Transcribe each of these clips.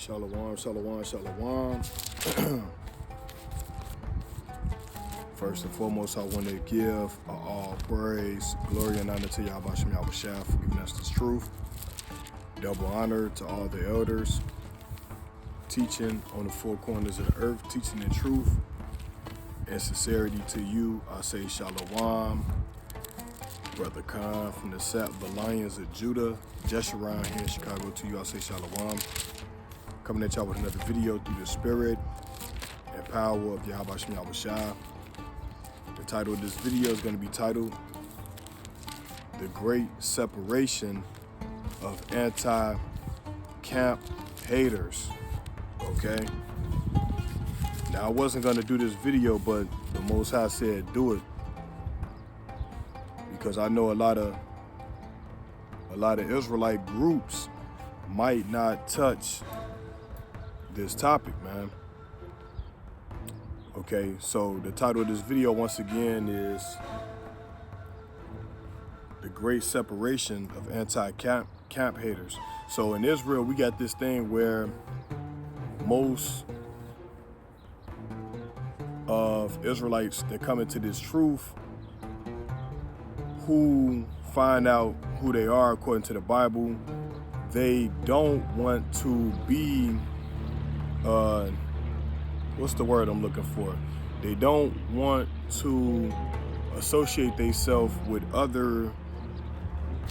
Shalom, shalom, shalom. First and foremost, I want to give all praise, glory, and honor to Yahweh Shem Yahushua for giving us this truth. Double honor to all the elders, teaching on the four corners of the earth, teaching the truth. And sincerity to you, I say shalom. Brother Khan from the Lions of Judah, just around here in Chicago, to you, I say shalom. Coming at y'all with another video through the spirit and power of Yahweh Shem Yahushua. The title of this video is going to be titled The Great Separation of Anti-Camp Haters. Okay? Now, I wasn't going to do this video, but the Most High said do it, because I know a lot of Israelite groups might not touch this topic, man. Okay, so the title of this video once again is The Great Separation of Anti-Camp Haters. So in Israel, we got this thing where most of Israelites that come into this truth, who find out who they are according to the Bible, they don't want to be what's the word I'm looking for? They don't want to associate themselves with other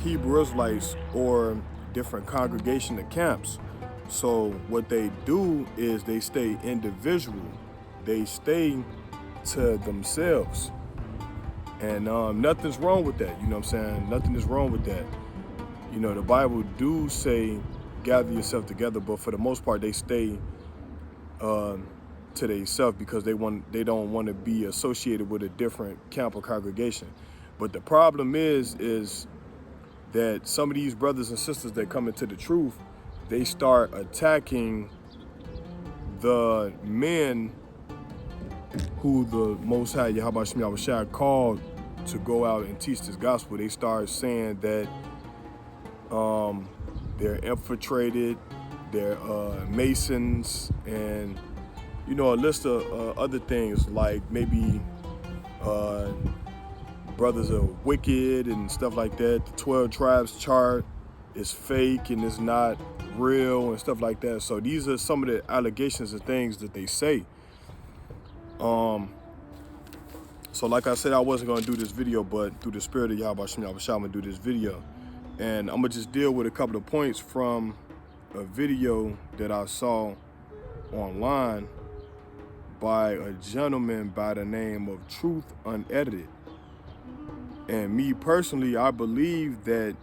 Hebrew Israelites or different congregation of camps. So what they do is they stay individual. They stay to themselves. And nothing's wrong with that. You know what I'm saying? Nothing is wrong with that. You know, the Bible do say gather yourself together, but for the most part they stay to themselves because they don't want to be associated with a different camp or congregation. But the problem is that some of these brothers and sisters that come into the truth, they start attacking the men who the Most High Yahweh Shem Yahushua called to go out and teach this gospel. They start saying that they're infiltrated, they're Masons, and you know, a list of other things like maybe brothers are wicked and stuff like that. The 12 tribes chart is fake and it's not real and stuff like that. So these are some of the allegations and things that they say. So like I said, I wasn't going to do this video, but through the spirit of Yahweh Shem Yahushua, I'm going to do this video. And I'm going to just deal with a couple of points from a video that I saw online by a gentleman by the name of Truth Unedited. And me personally, I believe that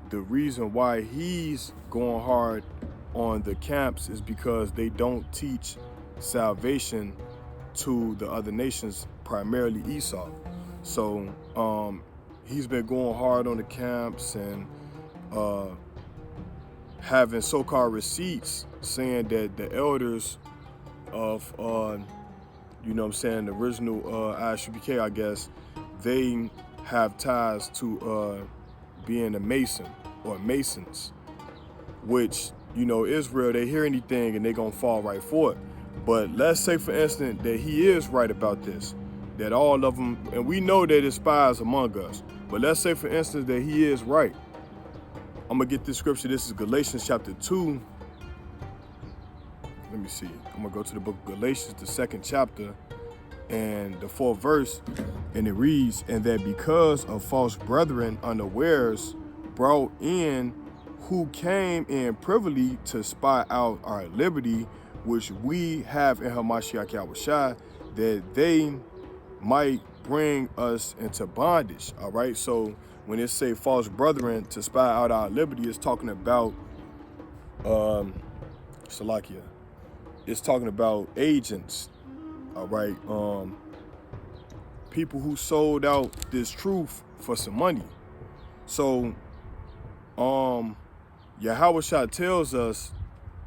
the reason why he's going hard on the camps is because they don't teach salvation to the other nations, primarily Esau. So he's been going hard on the camps and having so-called receipts saying that the elders of you know what I'm saying, the original ISUPK, I guess, they have ties to being a Mason or Masons, which, you know, Israel, they hear anything and they gonna fall right for it. But let's say, for instance, that he is right about this, that all of them, and we know that it's spies among us, but let's say, for instance, that he is right. I'm gonna get this scripture. This is Galatians chapter 2. Let me see. I'm gonna go to the book of Galatians, the 2nd chapter, and the 4th verse, and it reads, "And that because of false brethren unawares brought in, who came in privily to spy out our liberty, which we have in Hamashiach Yahushua, that they might bring us into bondage." All right, so when it say false brethren to spy out our liberty, it's talking about Salakia. It's talking about agents. All right, people who sold out this truth for some money. So Yahushua tells us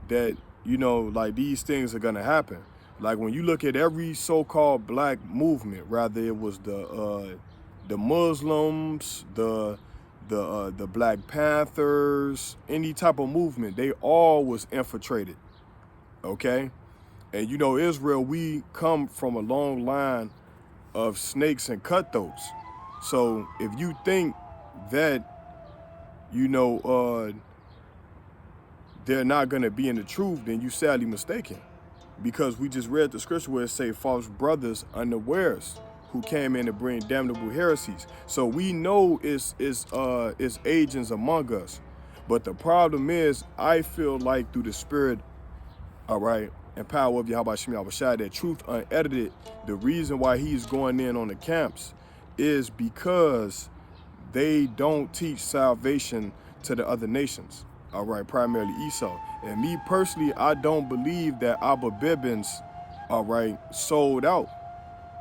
that, you know, like, these things are gonna happen. Like, when you look at every so-called black movement, rather it was the Muslims, the Black Panthers, any type of movement, they all was infiltrated okay? And you know, Israel, we come from a long line of snakes and cutthroats. So if you think that, you know, they're not gonna be in the truth, then you sadly mistaken. Because we just read the scripture where it say false brothers unawares who came in to bring damnable heresies. So we know it's agents among us. But the problem is, I feel like through the spirit, all right, and power of Yahweh Shem Yahushua, that truth unedited, the reason why he's going in on the camps is because they don't teach salvation to the other nations, all right, primarily Esau. And me personally, I don't believe that Abba Bibbins, all right, sold out,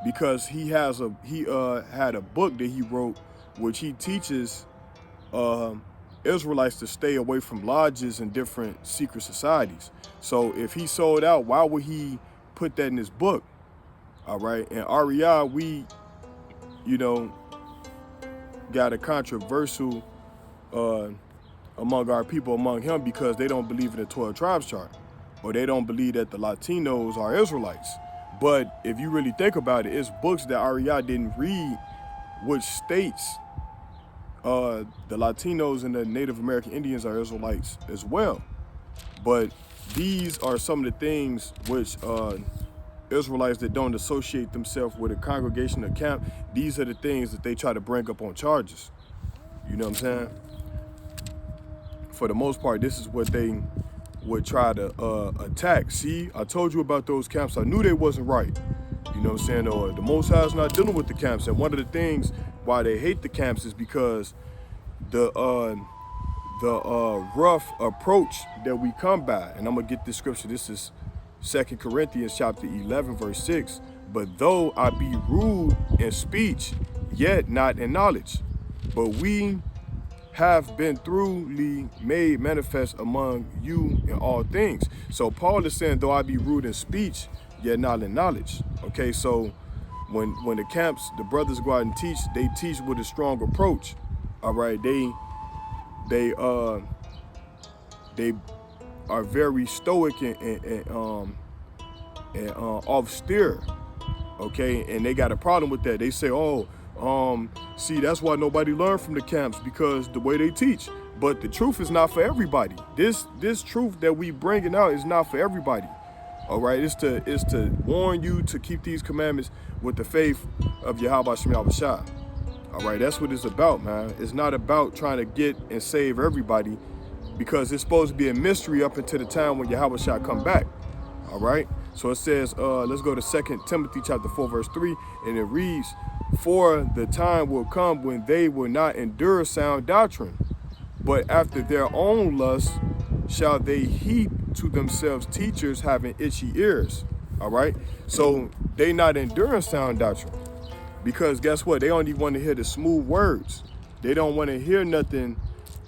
because he had a book that he wrote which he teaches Israelites to stay away from lodges and different secret societies. So if he sold out, why would he put that in his book? All right, and REI, we, you know, got a controversial among our people, among him, because they don't believe in the 12 tribes chart, or they don't believe that the Latinos are Israelites. But if you really think about it, it's books that REI didn't read, which states the Latinos and the Native American Indians are Israelites as well. But these are some of the things which Israelites that don't associate themselves with a congregation or camp, these are the things that they try to bring up on charges. You know what I'm saying? For the most part, this is what they would try to attack. See, I told you about those camps. I knew they wasn't right. You know what I'm saying? Or the Most High is not dealing with the camps. And one of the things why they hate the camps is because the rough approach that we come by. And I'm gonna get this scripture. This is 2 Corinthians chapter 11, verse 6. But though I be rude in speech, yet not in knowledge, but we have been thoroughly made manifest among you in all things. So Paul is saying, though I be rude in speech, yet not in knowledge. Okay, so when the camps, the brothers go out and teach, they teach with a strong approach. All right, they are very stoic and austere. Okay, and they got a problem with that. They say, oh, see, that's why nobody learned from the camps, because the way they teach. But the truth is not for everybody. This truth that we bringing out is not for everybody. All right, it's to warn you to keep these commandments with the faith of Yahweh Shem Yahushua. All right, that's what it's about, man. It's not about trying to get and save everybody, because it's supposed to be a mystery up until the time when Yahweh shall come back. All right, so it says, let's go to 2 Timothy chapter 4, verse 3, and it reads, for the time will come when they will not endure sound doctrine, but after their own lust shall they heap to themselves teachers having itchy ears. All right, so they not enduring sound doctrine, because guess what? They only want to hear the smooth words. They don't want to hear nothing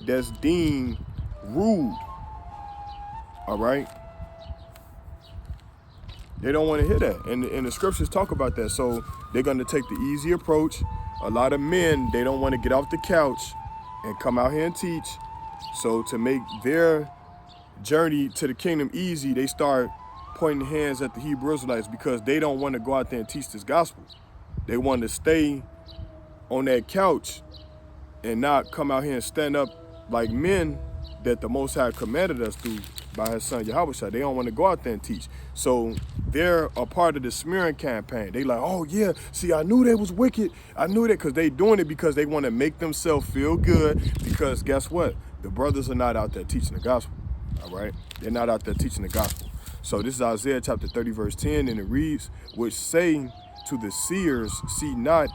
that's deemed rude. All right, they don't want to hear that, and the scriptures talk about that. So they're going to take the easy approach. A lot of men, they don't want to get off the couch and come out here and teach. So to make their journey to the kingdom easy, they start pointing hands at the Hebrew Israelites, because they don't want to go out there and teach this gospel. They want to stay on that couch and not come out here and stand up like men that the Most High commanded us to by his son Yahushua. They don't want to go out there and teach. So they're a part of the smearing campaign. They like, oh yeah, see, I knew they was wicked. I knew that, because they doing it because they want to make themselves feel good, because guess what? The brothers are not out there teaching the gospel. All right, they're not out there teaching the gospel. So this is Isaiah chapter 30, verse 10, and it reads, which say to the seers, see not,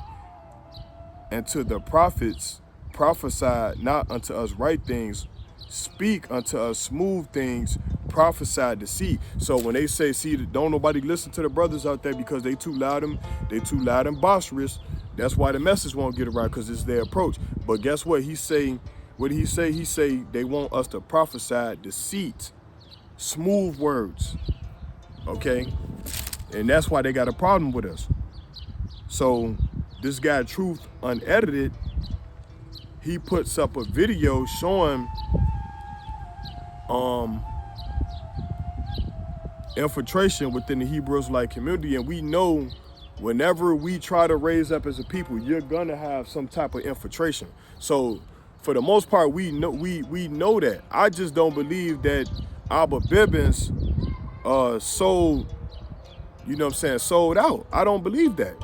and to the prophets, prophesy not unto us right things, speak unto us smooth things, prophesy deceit. So when they say, see, don't nobody listen to the brothers out there because they too loud and boisterous, that's why the message won't get around, because it's their approach. But guess what? He's saying, what did he say? He say they want us to prophesy deceit, smooth words, okay? And that's why they got a problem with us. So this guy, Truth Unedited, he puts up a video showing infiltration within the Hebrew Israelite community, and we know whenever we try to raise up as a people, you're gonna have some type of infiltration. So for the most part, we know that. I just don't believe that Abba Bivens sold, you know what I'm saying, sold out. I don't believe that.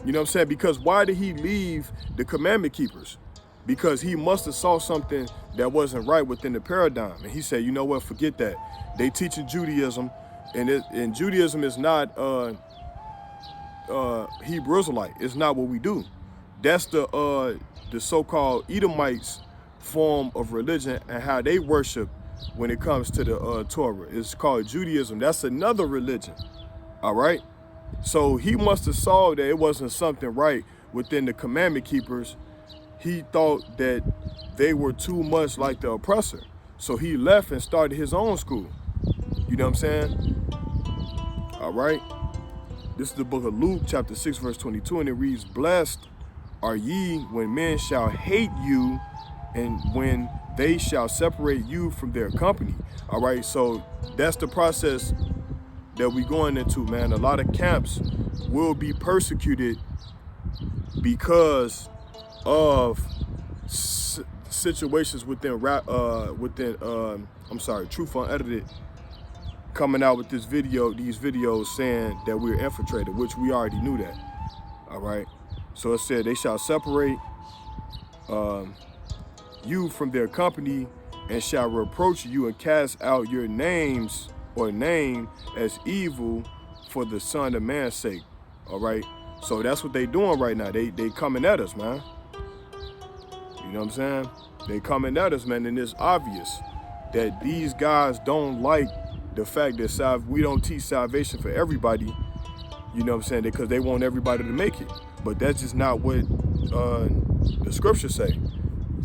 You know what I'm saying? Because why did he leave the commandment keepers? Because he must have saw something that wasn't right within the paradigm. And he said, you know what, forget that. They teaching Judaism, and Judaism is not Hebrew Israelite. It's not what we do. That's the so-called Edomites form of religion and how they worship when it comes to the Torah. It's called Judaism. That's another religion, all right? So he must have saw that it wasn't something right within the commandment keepers. He thought that they were too much like the oppressor. So he left and started his own school. You know what I'm saying? All right. This is the book of Luke, chapter 6, verse 22, and it reads, "Blessed are ye when men shall hate you, and when they shall separate you from their company." All right, so that's the process that we going into, man. A lot of camps will be persecuted because of situations within Truth Unedited coming out with these videos saying that we're infiltrated, which we already knew that. All right, so it said they shall separate you from their company, and shall reproach you and cast out your names or name as evil for the Son of Man's sake. All right, so that's what they doing right now. They coming at us, man. You know what I'm saying? They coming at us, man, and it's obvious that these guys don't like the fact that we don't teach salvation for everybody. You know what I'm saying? Because they want everybody to make it. But that's just not what the scriptures say.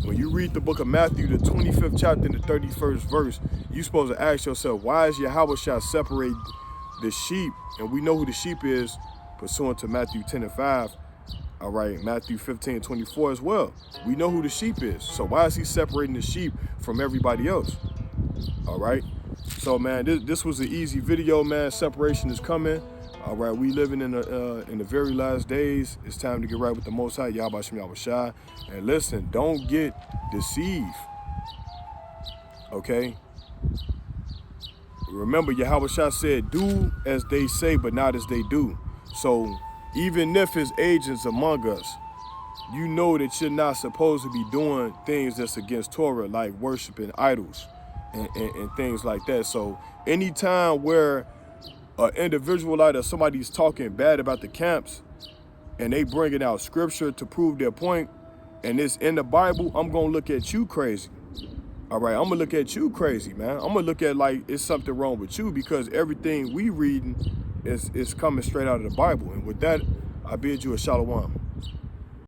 When you read the book of Matthew, the 25th chapter and the 31st verse, you're supposed to ask yourself, why is Yahweh shall separate the sheep? And we know who the sheep is, pursuant to Matthew 10 and 5. All right, Matthew 15 and 24 as well. We know who the sheep is. So why is he separating the sheep from everybody else? All right. So, man, this was an easy video, man. Separation is coming. All right, we living in the very last days. It's time to get right with the Most High, Yahweh Shem Yahweh Shai. And listen, don't get deceived, okay? Remember, Yahweh Shai said, do as they say, but not as they do. So even if his agents among us, you know that you're not supposed to be doing things that's against Torah, like worshiping idols and things like that. So anytime where an individualite or somebody's talking bad about the camps and they bringing out scripture to prove their point, and it's in the Bible, I'm going to look at you crazy. All right, I'm going to look at you crazy, man. I'm going to look at like it's something wrong with you, because everything we reading is coming straight out of the Bible. And with that, I bid you a shalom.